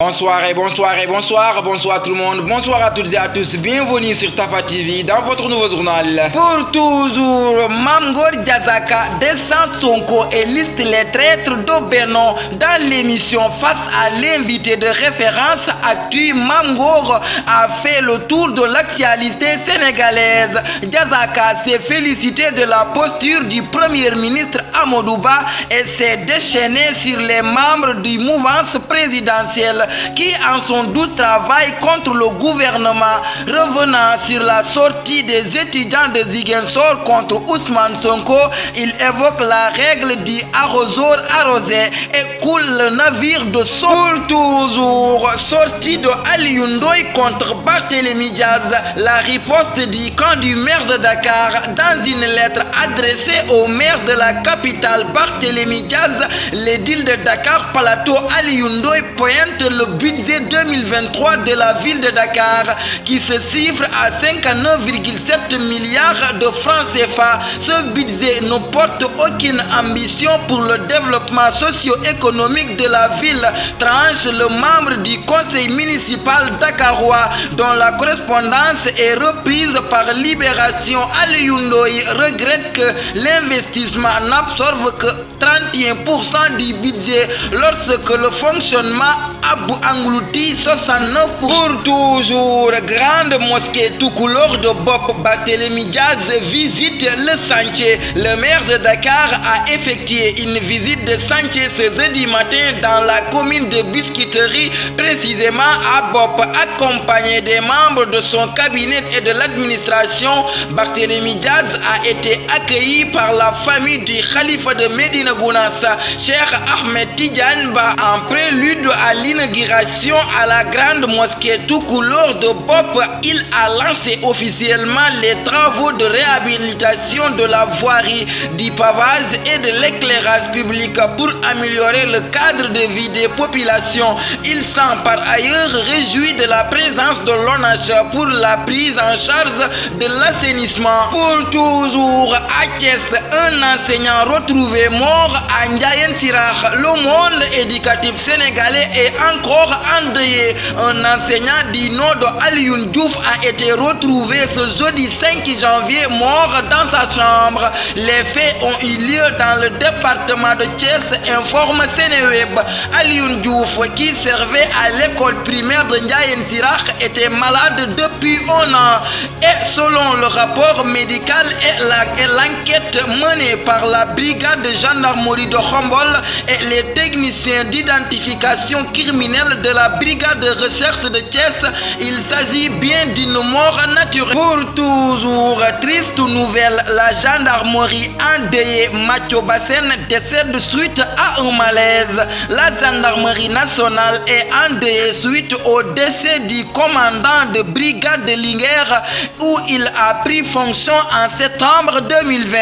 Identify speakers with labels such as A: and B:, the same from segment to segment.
A: Bonsoir tout le monde, bonsoir à toutes et à tous, bienvenue sur Tafa TV dans votre nouveau journal. Pour toujours, Mame Ngor Diazaka descend Sonko et liste les traîtres d'Obenon dans l'émission face à l'invité de référence Actu. Mame Ngor a fait le tour de l'actualité sénégalaise. Diazaka s'est félicité de la posture du premier ministre Amadou Ba et s'est déchaîné sur les membres du mouvance présidentielle qui en son doux travail contre le gouvernement. Revenant sur la sortie des étudiants de Ziguinchor contre Ousmane Sonko, il évoque la règle du arroseur arrosé et coule le navire de Sonko. Toujours sortie de Aliou Ndoye contre Barthélémy Diaz, la riposte du camp du maire de Dakar dans une lettre adressée au maire de la capitale Barthélémy Diaz. L'édile de Dakar Plateau Aliou Ndoye pointe le budget 2023 de la ville de Dakar qui se chiffre à 59,7 milliards de francs CFA. Ce budget ne porte aucune ambition pour le développement socio-économique de la ville, tranche le membre du conseil municipal dakarois dont la correspondance est reprise par Libération. Aliou Ndoye regrette que l'investissement n'absorbe que 31% du budget lorsque le fonctionnement englouti 69%. Pour toujours, grande mosquée tout couleur de Bob, Barthélémy Diaz visite le chantier. Le maire de Dakar a effectué une visite de chantier ce jeudi matin dans la commune de Biscuiterie, précisément à Bob, accompagné des membres de son cabinet et de l'administration. Barthélémy Diaz a été accueilli par la famille du khalife de Médina Gounass, Cheikh Ahmed Tidiane Ba, en prélude à l'inauguration à la grande mosquée tout couleur de Bob. Il a lancé officiellement les travaux de réhabilitation de la voirie, du pavage et de l'éclairage public pour améliorer le cadre de vie des populations. Il s'en par ailleurs réjoui de la présence de l'ONH pour la prise en charge de l'assainissement. Pour toujours, à Thiès, un enseignant retrouvé mort à Ndiayen Sirakh. Le monde éducatif sénégalais est encore endeuillé. Un enseignant du nom de Alioune Diouf a été retrouvé ce jeudi 5 janvier mort dans sa chambre. Les faits ont eu lieu dans le département de Thiès, informe Sénéweb. Alioune Diouf, qui servait à l'école primaire de Ndiayen Sirakh, était malade depuis un an. Et selon le rapport médical et l'enquête menée par la brigade de gendarmerie de Khombol et les techniciens d'identification criminelle de la brigade de recherche de Thiès, il s'agit bien d'une mort naturelle. Pour toujours, triste nouvelle, la gendarmerie endeuillée Mathieu Bassène décède suite à un malaise. La gendarmerie nationale est endeuillée suite au décès du commandant de brigade de Linguère où il a pris fonction en septembre 2020.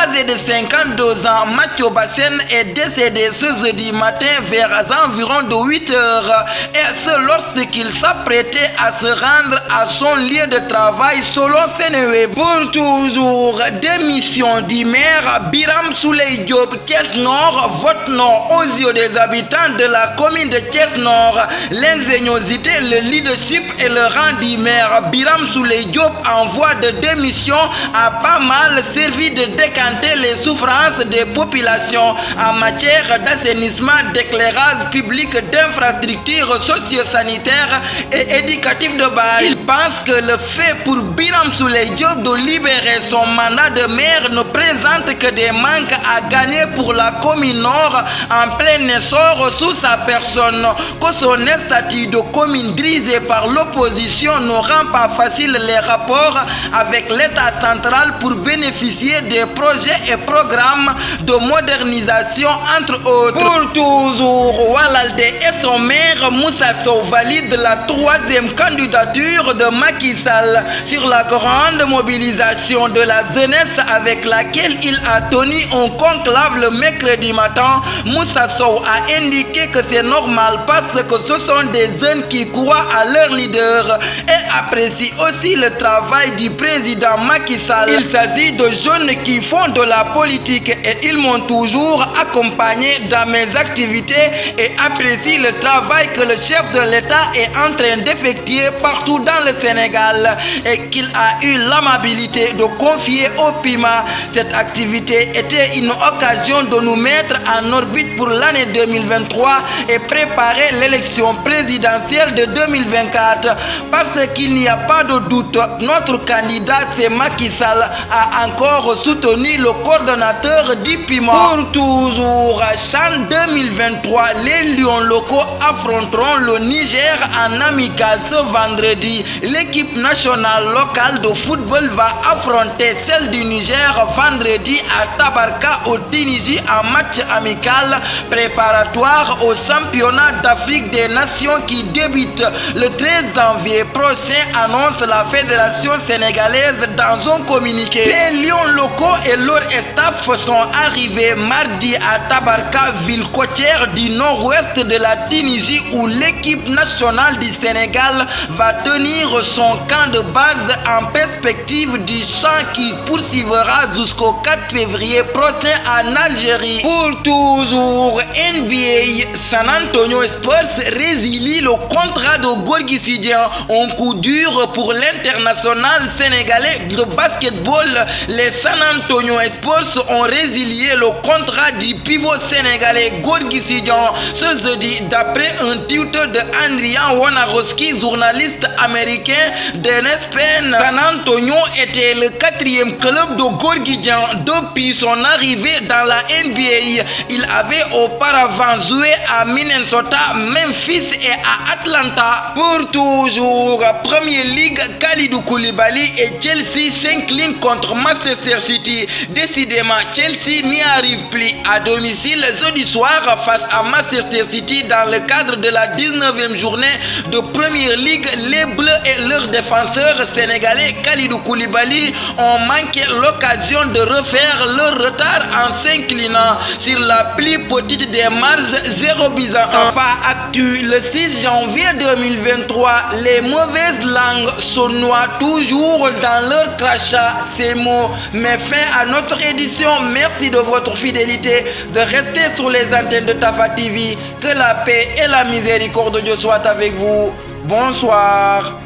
A: Âgé de 52 ans, Mathieu Bassène est décédé ce jeudi matin vers environ de 8 heures, et ce lorsqu'il s'apprêtait à se rendre à son lieu de travail selon Sénéweb. Pour toujours, démission du maire Biram Souleye Diop. Thiès Nord vote non aux yeux des habitants de la commune de Thiès Nord. L'ingéniosité, le leadership et le rang du maire Biram Souleye Diop en voie de démission a pas mal servi de décanter les souffrances des populations en matière d'assainissement, d'éclairage public, d'infrastructures socio-sanitaires et éducatives de base. Il pense que le fait pour Biram Souleye Diop de libérer son mandat de maire ne présente que des manques à gagner pour la commune Nord en plein essor sous sa personne, que son statut de commune dirigée par l'opposition ne rend pas facile les rapports avec l'État central pour bénéficier des projets et programmes de modernisation entre autres. Pour toujours, Walalde et son maire Moussa Sow valident la troisième candidature de Macky Sall sur la grande mobilisation de la jeunesse avec laquelle il a tenu un conclave le mercredi matin. Moussa Sow a indiqué que c'est normal parce que ce sont des jeunes qui croient à leur leader et apprécient aussi le travail du président Macky Sall. Il s'agit de jeunes qui font de la politique et ils m'ont toujours accompagné dans mes activités et apprécient le travail travail que le chef de l'État est en train d'effectuer partout dans le Sénégal et qu'il a eu l'amabilité de confier au PIMA. Cette activité était une occasion de nous mettre en orbite pour l'année 2023 et préparer l'élection présidentielle de 2024. Parce qu'il n'y a pas de doute, notre candidat, c'est Macky Sall, a encore soutenu le coordonnateur du PIMA. Pour toujours, CHAN 2023, les Lions locaux affronteront le Niger en amical ce vendredi. L'équipe nationale locale de football va affronter celle du Niger vendredi à Tabarka au Tunisie en match amical préparatoire au championnat d'Afrique des Nations qui débute le 13 janvier prochain, annonce la Fédération sénégalaise dans un communiqué. Les Lions locaux et leur staff sont arrivés mardi à Tabarka, ville côtière du nord-ouest de la Tunisie, où l'équipe nationale du Sénégal va tenir son camp de base en perspective du CHAN qui poursuivra jusqu'au 4 février prochain en Algérie. Pour toujours, NBA, San Antonio Spurs résilie le contrat de Gorgui Sy-Dieng, un coup dur pour l'international sénégalais de basketball. Les San Antonio Spurs ont résilié le contrat du pivot sénégalais Gorgui Sy-Dieng ce jeudi, d'après un tweet de Adrian Wojnarowski, journaliste américain d'ESPN. San Antonio était le 4e club de Gorgui Sy-Dieng depuis son arrivée dans la NBA. Il avait auparavant joué à Minnesota, Memphis et à Atlanta. Pour toujours, Premier League, Kalidou Koulibaly et Chelsea s'inclinent contre Manchester City. Décidément, Chelsea n'y arrive plus à domicile jeudi soir face à Manchester City dans le cadre de la 19e journée de Premier League. Les Bleus et leur défenseur sénégalais Kalidou Koulibaly ont manqué l'occasion de refaire leur retard en s'inclinant sur la plus petite des marges 0-1. Enfin, actu, le 6 janvier 2023, les mauvaises langues se noient toujours dans leur crachat. Ces mots mettent fin à notre édition. Merci de votre fidélité, de rester sur les antennes de Tafa TV. Que la paix et la miséricorde de Dieu soient avec vous. Bonsoir.